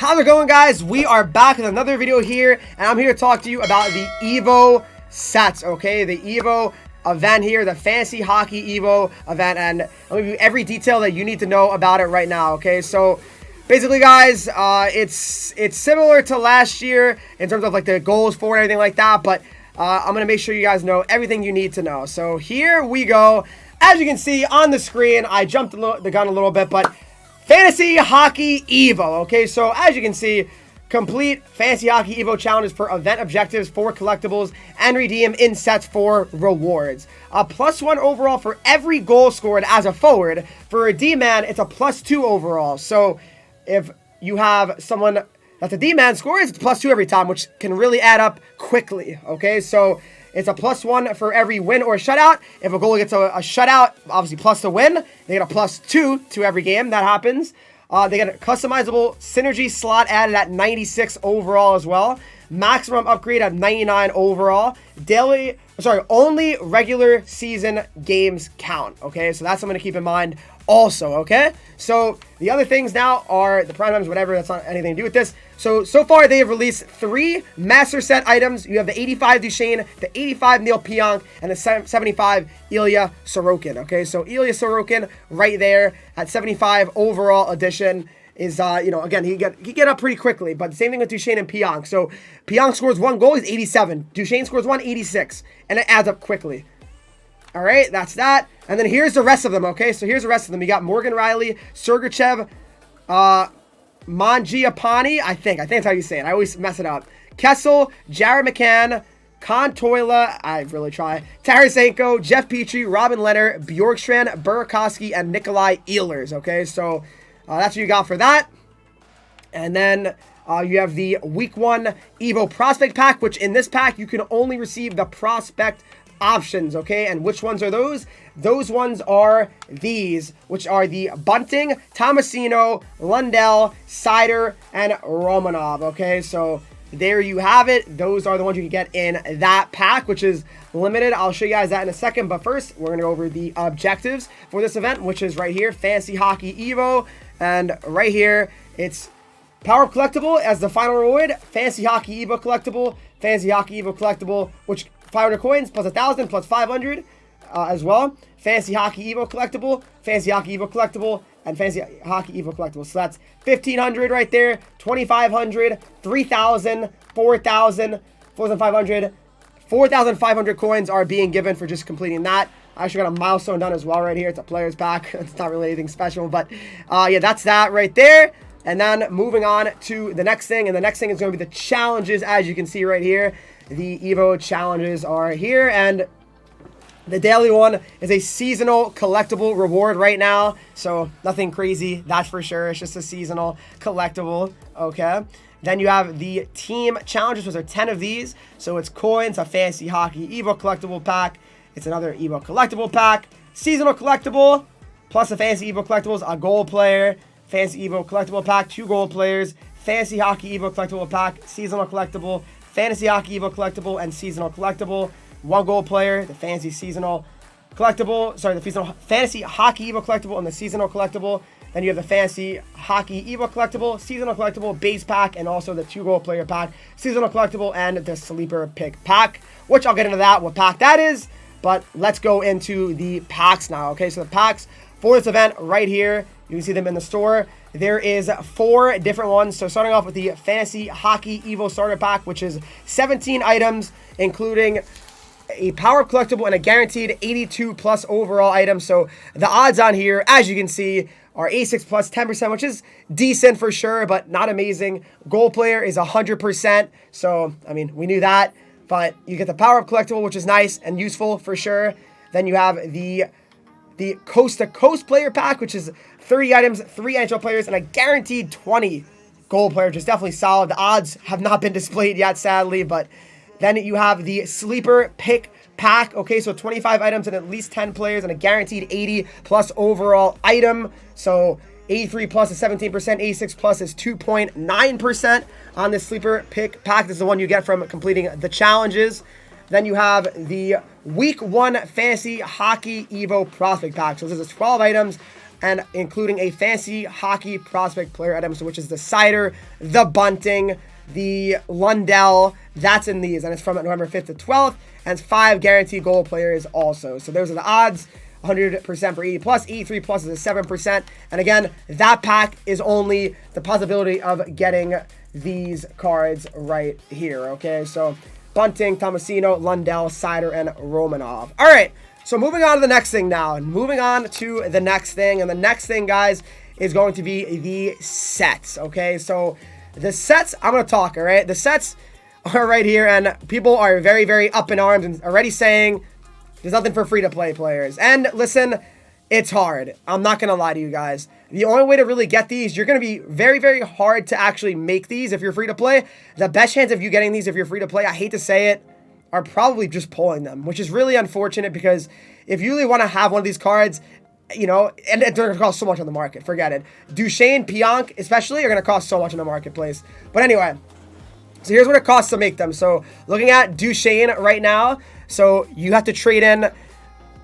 How's it going, guys? We are back with another video here, and I'm here to talk to you about the Evo sets, okay? The Evo event here, the Fantasy Hockey Evo event, and I'll give you every detail that you need to know about it right now, okay? So basically, guys, it's similar to last year in terms of like the goals for and everything like that, but I'm gonna make sure you guys know everything you need to know. So here we go. As you can see on the screen, I jumped the gun a little bit, but Fantasy Hockey Evo, okay? So as you can see, complete Fantasy Hockey Evo challenges for event objectives for collectibles and redeem in sets for rewards. A +1 overall for every goal scored as a forward. For a D-man, it's a +2 overall. So if you have someone that's a D-man scores, it's +2 every time, which can really add up quickly, okay? So it's a +1 for every win or shutout. If a goalie gets a shutout, obviously plus the win, they get a +2 to every game that happens. They get a customizable synergy slot added at 96 overall as well. Maximum upgrade at 99 overall. Only regular season games count. Okay, so that's something to keep in mind also, okay? So the other things now are the prime times, whatever, that's not anything to do with this. So far they have released 3 master set items. You have the 85 Duchene, the 85 Neil Pionk, and the 75 Ilya Sorokin, okay? So Ilya Sorokin right there at 75 overall edition is, again, he get up pretty quickly, but the same thing with Duchene and Pionk. So Pionk scores 1 goal, he's 87. Duchene scores 1, 86, and it adds up quickly. All right, that's that. And then here's the rest of them, okay? So here's the rest of them. You got Morgan Rielly, Sergachev, Mangiapane, I think that's how you say it. I always mess it up. Kessel, Jared McCann, Contoila, I really try, Tarasenko, Jeff Petrie, Robin Leonard, Bjorkstrand, Burakovsky, and Nikolai Ehlers, okay? So that's what you got for that. And then you have the Week 1 Evo Prospect Pack, which in this pack, you can only receive the Prospect options, okay? And which ones are those? Those ones are these, which are the Bunting, Tomasino, Lundell, Sider, and Romanov, okay? So there you have it. Those are the ones you can get in that pack, which is limited. I'll show you guys that in a second, but first, we're going to go over the objectives for this event, which is right here, Fantasy Hockey Evo, and right here, it's Power Up Collectible as the final reward, Fantasy Hockey Evo Collectible, Fantasy Hockey Evo Collectible, which 500 coins plus 1,000 plus 500 as well. Fantasy Hockey Evo Collectible, Fantasy Hockey Evo Collectible, and Fantasy Hockey Evo Collectible. So that's 1,500 right there, 2,500, 3,000, 4,000, 4,500. 4,500 coins are being given for just completing that. I actually got a milestone done as well right here. It's a player's pack. It's not really anything special, but yeah, that's that right there. And then moving on to the next thing, and the next thing is going to be the challenges, as you can see right here. The Evo challenges are here, and the daily one is a seasonal collectible reward right now. So nothing crazy, that's for sure. It's just a seasonal collectible, okay? Then you have the team challenges, which are 10 of these. So it's coins, a Fantasy Hockey Evo collectible pack. It's another Evo collectible pack. Seasonal collectible, plus a Fantasy Evo collectibles, a goal player. Fantasy Evo collectible pack, 2 goal players. Fantasy Hockey Evo collectible pack, seasonal collectible. Fantasy Hockey Evo collectible and seasonal collectible. 1 goal player, the Fantasy Seasonal collectible. Sorry, the Fantasy Hockey Evo collectible and the seasonal collectible. Then you have the Fantasy Hockey Evo collectible, seasonal collectible, base pack, and also the 2 goal player pack, seasonal collectible, and the sleeper pick pack, which I'll get into that, what pack that is. But let's go into the packs now, okay? So the packs for this event right here, you can see them in the store. There is 4 different ones. So starting off with the Fantasy Hockey Evo Starter Pack, which is 17 items, including a Power Up Collectible and a guaranteed 82 plus overall item. So the odds on here, as you can see, are 86 plus 10%, which is decent for sure, but not amazing. Goal player is 100%. So, I mean, we knew that. But you get the Power Up Collectible, which is nice and useful for sure. Then you have the Coast to Coast Player Pack, which is 30 items, 3 NHL players, and a guaranteed 20 goal player, which is definitely solid. The odds have not been displayed yet, sadly, but then you have the Sleeper Pick Pack. Okay, so 25 items and at least 10 players and a guaranteed 80 plus overall item. So 83 plus is 17%, 86 plus is 2.9% on this Sleeper Pick Pack. This is the one you get from completing the challenges. Then you have the Week 1 Fantasy Hockey Evo Prospect Pack. So this is 12 items, and including a fancy hockey prospect player item, so which is the Sider, the Bunting, the Lundell. That's in these, and it's from November 5th to 12th, and it's 5 guaranteed goal players also. So those are the odds. 100% for 80 plus, 83 plus is a 7%. And again, that pack is only the possibility of getting these cards right here, okay? So Bunting, Tomasino, Lundell, Sider, and Romanov. All right, so moving on to the next thing now. Moving on to the next thing. And the next thing, guys, is going to be the sets, okay? So the sets, I'm going to talk, all right? The sets are right here, and people are very, very up in arms and already saying there's nothing for free-to-play players. And listen, it's hard. I'm not going to lie to you guys. The only way to really get these, you're going to be very, very hard to actually make these if you're free-to-play. The best chance of you getting these if you're free-to-play, I hate to say it, are probably just pulling them, which is really unfortunate because if you really want to have one of these cards, you know, and they're going to cost so much on the market, forget it. Duchene, Pionk, especially, are going to cost so much in the marketplace. But anyway, so here's what it costs to make them. So looking at Duchene right now, so you have to trade in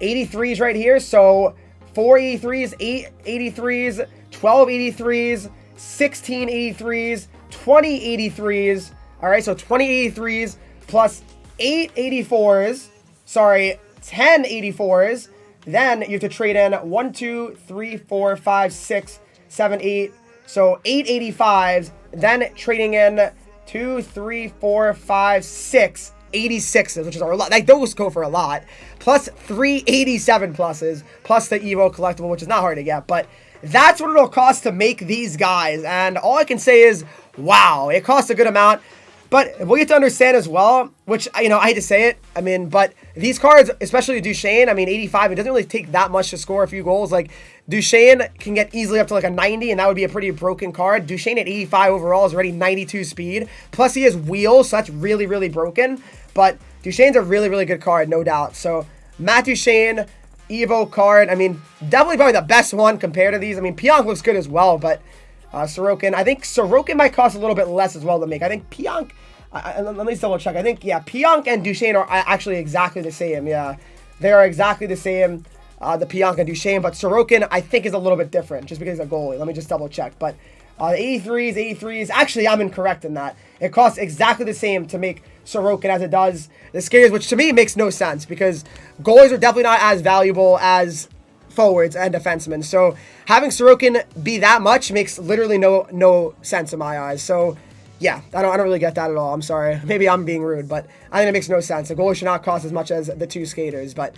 83s right here. So 4 83s, 8 83s, 12 83s, 16 83s, 20 83s. All right, so 20 83s plus 8 84s. Sorry, 10 84s. Then you have to trade in 1, 2, 3, 4, 5, 6, 7, 8. So 8 85s. Then trading in 2, 3, 4, 5, 6 86s, which is a lot. Like, those go for a lot. Plus 3 87 pluses, plus the Evo collectible, which is not hard to get. But that's what it'll cost to make these guys. And all I can say is, wow, it costs a good amount. But what you have to understand as well, which, you know, I hate to say it, I mean, but these cards, especially Duchene, I mean, 85, it doesn't really take that much to score a few goals. Like, Duchene can get easily up to like a 90, and that would be a pretty broken card. Duchene at 85 overall is already 92 speed. Plus, he has wheels, so that's really, really broken. But Duchene's a really, really good card, no doubt. So, Matt Duchene, Evo card, I mean, definitely probably the best one compared to these. I mean, Pionk looks good as well, but Sorokin, I think Sorokin might cost a little bit less as well to make. I think Pionk, let me double check. I think, yeah, Pionk and Duchene are actually exactly the same. Yeah, they are exactly the same, the Pionk and Duchene. But Sorokin, I think, is a little bit different just because he's a goalie. Let me just double check. But the 83s, actually, I'm incorrect in that. It costs exactly the same to make Sorokin as it does the skaters, which to me makes no sense because goalies are definitely not as valuable as forwards and defensemen. So having Sorokin be that much makes literally no sense in my eyes. So yeah, I don't really get that at all. I'm sorry. Maybe I'm being rude, but I think it makes no sense. A goalie should not cost as much as the 2 skaters, but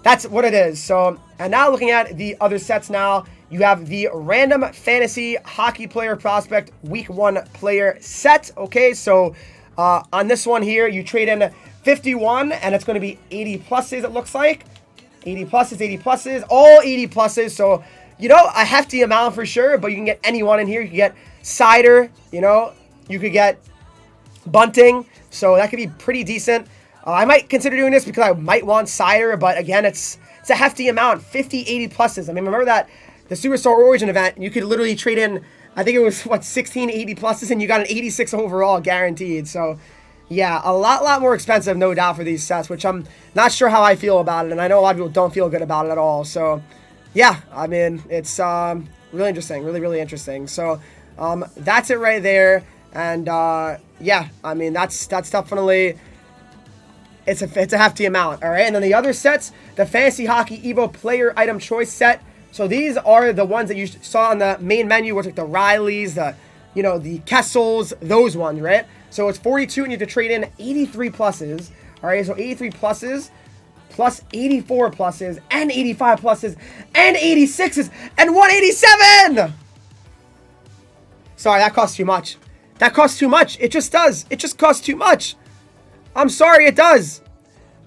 that's what it is. So, and now looking at the other sets now, you have the random fantasy hockey player prospect week 1 player set. Okay, so on this one here, you trade in 51, and it's going to be 80 pluses, it looks like. 80 pluses, 80 pluses, all 80 pluses. So, you know, a hefty amount for sure, but you can get anyone in here. You can get Sider, you know, you could get Bunting. So that could be pretty decent. I might consider doing this because I might want Sider, but again, it's a hefty amount, 50, 80 pluses. I mean, remember that the Superstar Origin event, you could literally trade in, I think it was, 16, 80 pluses, and you got an 86 overall guaranteed. So, yeah, a lot more expensive, no doubt, for these sets, which I'm not sure how I feel about it, and I know a lot of people don't feel good about it at all. So, yeah, I mean, it's really interesting, really interesting. So, that's it right there, and yeah, I mean, that's definitely, it's a hefty amount, all right? And then the other sets, the Fantasy Hockey Evo Player Item Choice Set. So these are the ones that you saw on the main menu, which like the Rielly's, the Kessels, those ones, right? So it's 42, and you have to trade in 83 pluses. All right, so 83 pluses, plus 84 pluses, and 85 pluses, and 86s, and 187! Sorry, that costs too much. That costs too much. It just does. It just costs too much. I'm sorry, it does.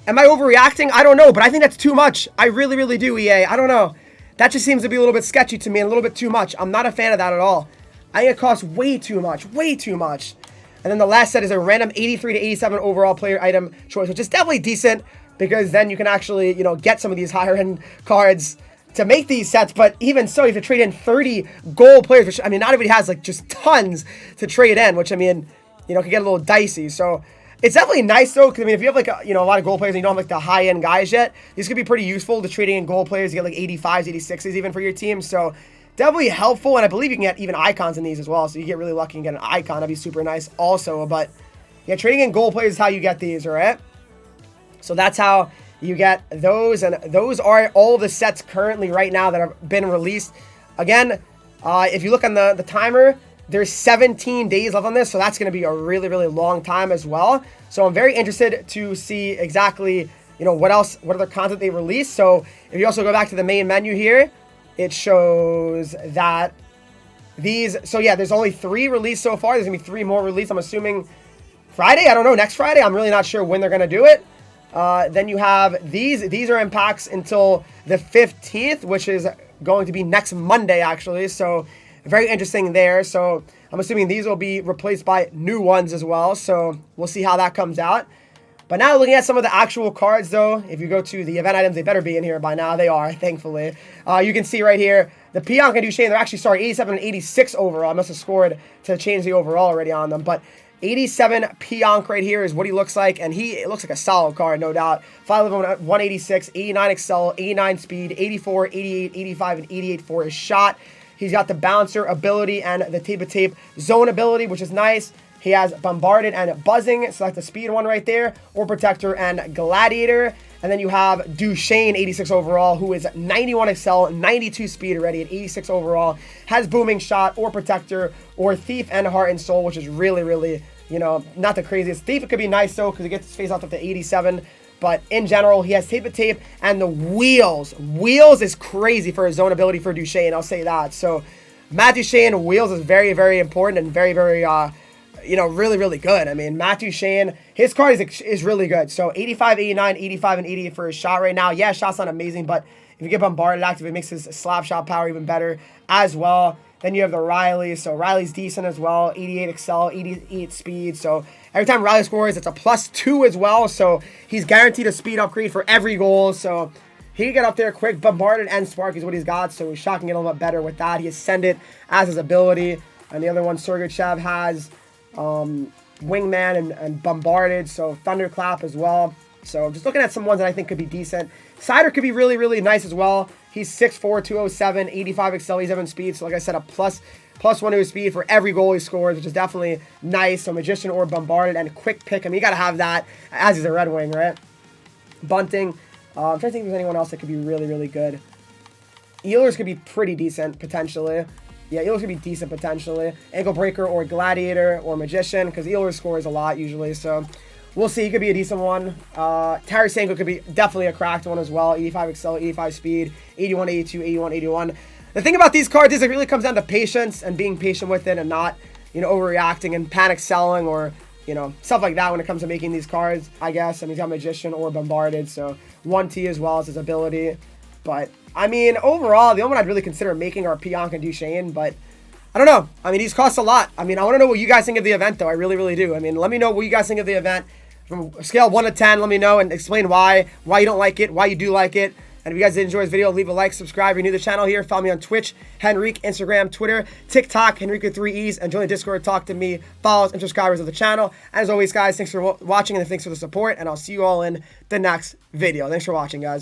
Am I overreacting? I don't know, but I think that's too much. I really do, EA. I don't know. That just seems to be a little bit sketchy to me and a little bit too much. I'm not a fan of that at all. I think it costs way too much. Way too much. And then the last set is a random 83 to 87 overall player item choice, which is definitely decent because then you can actually, get some of these higher end cards to make these sets. But even so, you have to trade in 30 goal players, which, I mean, not everybody has like just tons to trade in, which, I mean, can get a little dicey. So It's definitely nice though, because I mean, if you have like a lot of gold players and you don't have like the high end guys yet, these could be pretty useful to trading in gold players. You get like 85s, 86s even for your team. So definitely helpful, and I believe you can get even icons in these as well. So you get really lucky and get an icon. That'd be super nice also. But yeah, trading in gold players is how you get these, all right? So that's how you get those, and those are all the sets currently right now that have been released. Again, if you look on the timer, there's 17 days left on this, so that's going to be a really, really long time as well. So I'm very interested to see exactly, what other content they release. So if you also go back to the main menu here, it shows that these, so yeah, there's only 3 released so far. There's going to be 3 more released, I'm assuming Friday. I don't know, next Friday. I'm really not sure when they're going to do it. Then you have these. These are in packs until the 15th, which is going to be next Monday, actually. So very interesting there. So I'm assuming these will be replaced by new ones as well. So we'll see how that comes out. But now looking at some of the actual cards, though, if you go to the event items, they better be in here by now. They are, thankfully. You can see right here, the Pionk and Duchene, they're actually, 87 and 86 overall. I must have scored to change the overall already on them. But 87 Pionk right here is what he looks like, and it looks like a solid card, no doubt. 5'11", 186, 89 Excel, 89 Speed, 84, 88, 85, and 88 for his shot. He's got the Bouncer ability and the Tape Zone ability, which is nice. He has Bombarded and Buzzing, select the Speed one right there, or Protector and Gladiator. And then you have Duchene, 86 overall, who is 91 Excel, 92 Speed already, at 86 overall. Has Booming Shot, or Protector, or Thief and Heart and Soul, which is really, really, not the craziest. Thief could be nice, though, because he gets his face off up to 87. But in general, he has Tape and the Wheels. Wheels is crazy for his zone ability for Duchene, I'll say that. So Matt Duchene, Wheels is very, very important and very, very, really, really good. I mean, Matt Duchene, his card is really good. So 85, 89, 85, and 88 for his shot right now. Yeah, shot's not amazing, but if you get Bombarded active, it makes his slap shot power even better as well. Then you have the Rielly. So Rielly's decent as well. 88 Excel, 88 Speed. So every time Rielly scores, it's a +2 as well. So he's guaranteed a speed upgrade for every goal. So he can get up there quick. Bombarded and Spark is what he's got. So his shot can get a little bit better with that. He Ascended as his ability. And the other one, Sergachev, has Wingman and Bombarded. So Thunderclap as well. So just looking at some ones that I think could be decent. Cider could be really, really nice as well. He's 6'4", 207, 85 Excel, 87 Speed. So like I said, a +1 to his speed for every goal he scores, which is definitely nice. So Magician or Bombarded and Quick Pick. I mean, you got to have that as he's a Red Wing, right? Bunting. I'm trying to think if there's anyone else that could be really, really good. Ehlers could be pretty decent, potentially. Yeah, Ehlers could be decent, potentially. Ankle Breaker or Gladiator or Magician, because Ehlers scores a lot usually, so we'll see. He could be a decent one. Tarasenko could be definitely a cracked one as well. 85 Excel, 85 Speed, 81, 82, 81, 81. The thing about these cards is it really comes down to patience and being patient with it and not, overreacting and panic selling or, stuff like that when it comes to making these cards, I guess. I mean, he's got Magician or Bombarded, so 1T as well as his ability. But, I mean, overall, the only one I'd really consider making are Pionk and Duchene, but I don't know. I mean, these cost a lot. I mean, I want to know what you guys think of the event, though. I really, really do. I mean, let me know what you guys think of the event. From a scale of 1 to 10, let me know and explain why you don't like it, why you do like it. And if you guys did enjoy this video, leave a like, subscribe. If you're new to the channel here, follow me on Twitch, Henreek, Instagram, Twitter, TikTok, Henreek with 3 E's, and join the Discord, talk to me, followers, and subscribers of the channel. As always, guys, thanks for watching and thanks for the support, and I'll see you all in the next video. Thanks for watching, guys.